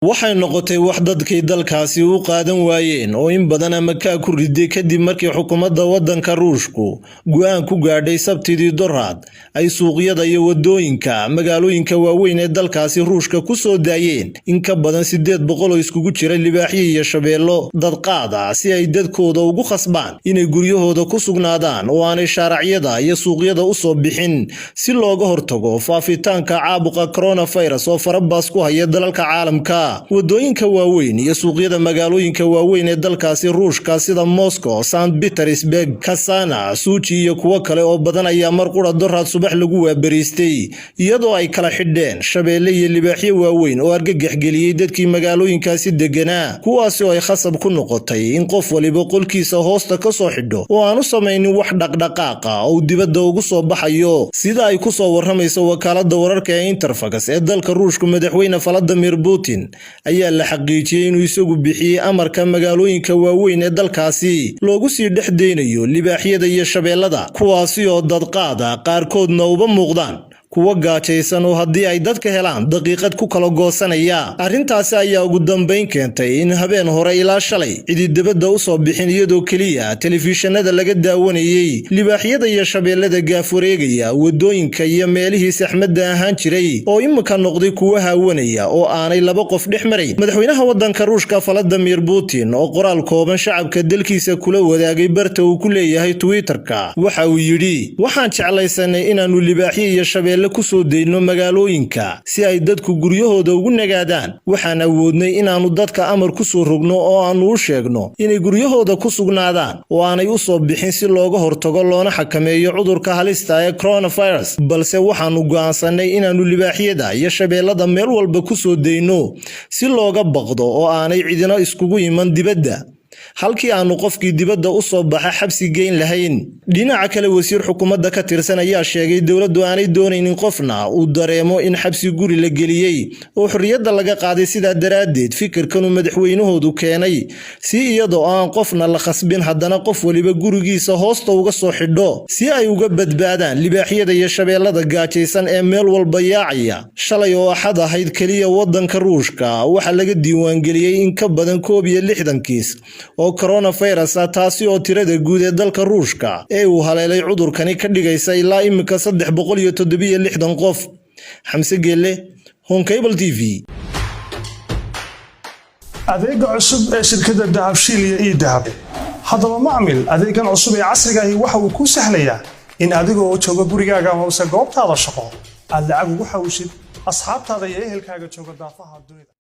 waxay noqotay wax dadkii dalkaasi u qaadan waayeen oo in badan ama ka ku riday kadib markii xukuumadda waddanka Ruushku go'aan ku gaadhay Sabtidii Doraad ay suuqyada iyo wadooyinka magaalooyinka waaweyn ee dalkaasi Ruushka ku soo daayeen in ka badan 800 oo iskugu jira libaaxyo iyo shabeello dad qaada si ay dadkooda ugu khasbaan inay guryahooda ku sugnaadaan oo aanay sharaaciyada iyo suuqyada u soo bixin si looga hortago faafitaanka caabuqa coronavirus oo farabaas ku haya dalalka caalamka wadooyinka waaweyn iyo suuqyada magaalooyinka waaweyn ee dalkaasi Ruushka sida Moscow, St. Petersburg, Kasana, Sochi iyo kuwa kale oo badan ayaa mar qura Doraad subax lagu waabariistay iyadoo ay kala xidheen shabeelle iyo libaaxyo waaweyn oo argagax geliyay dadkii magaalooyinkaasi deganaa kuwaas oo ay khasab ku noqotay in qof waliba qolkiisa hoosta ka soo xidho oo aanu samaynin wax dhaqdhaqaaqa oo dibadda ugu soo baxayo sida ay ku soo waramayso wakaaladda wararka ee Interfax ee dalka Ruushka madaxweyne Vladimir Putin ayaa la xaqiijiyay inuu isagu bixiyay amarka magaalooyinka waaweyn ee dalkaasi loogu sii dhexdeynayo libaaxyada iyo shabeellada kuwaasi oo dad qaada qaarkoodna uba muuqdaan kuwa gaajaysan oo haddii ay dadka helaan daqiiqad ku kala goosanaya arrintaasi ayaa ugu dambeyn keentay in habeen hore ilaa shalay cidi dibadda u soo bixin iyadoo kaliya telefishinada laga daawanayay libaaxyada iyo shabeellada gaaf wareegaya wadooyinka iyo meelihii saxmadda ahaan jiray oo imika noqday kuwa haawanaya oo aanay laba qof dhex marayn madaxweynaha waddanka Ruushka Vladimir Putin oo qoraal kooban shacabka dalkiisa kula wadaagay barta uu ku leeyahay Twitterka waxa uu yidhi waxaan jeclaysanay inaanu libaaxyo iyo shabeelle ku soo deeyno magaalooyinka si ay dadku guryahooda ugu nagaadaan waxaan awoodnay inaanu dadka amar ku soo rogno oo aanu u sheegno inay guryahooda ku sugnaadaan oo aanay u soo bixin si looga hortago loona xakameeyo cudurka halista ee coronavirus balse waxaanu go'aansanay inaanu libaaxyada iyo shabeellada meel walba ku soo deeyno si looga baqdo oo aanay cidina iskugu iman dibadda halkii aanu qofkii dibadda u soo baxa xabsi geyn lahayn dhinaca kale wasiir xukuumadda ka tirsan ayaa sheegay dawladdu aanay doonaynin qofna uu dareemo in xabsi guri la geliyay oo xorriyadda laga qaaday sida daraadeed fikirkan uu madaxweynahoodu keenay si iyadoo aan qofna la khasbin haddana qof waliba gurigiisa hoosta uga soo xidho si ay uga badbaadaan libaaxyada iyo shabeellada gaajaysan ee meel walba yaacaya shalay oo axad ahayd kaliya waddanka Ruushka waxa laga diiwaangeliyay in ka badan 61 kiis oo coronavirus taasi oo tirada guud ee dalka Ruushka ee uu haleelay cudurkani ka dhigaysa ilaa imika 367 qof Xamse Gelle Home Cable TV adeega cusub ee shirkadda Dahabshiil iyo eDahab haddaba macmil adeegan cusub ee casriga ah waxa uu ku sahlayaa in adigoo jooga gurigaaga ama goobtaada shaqo aad lacag ugu xawshid asxaabtaada iyo ehelkaaga jooga daafaha dunida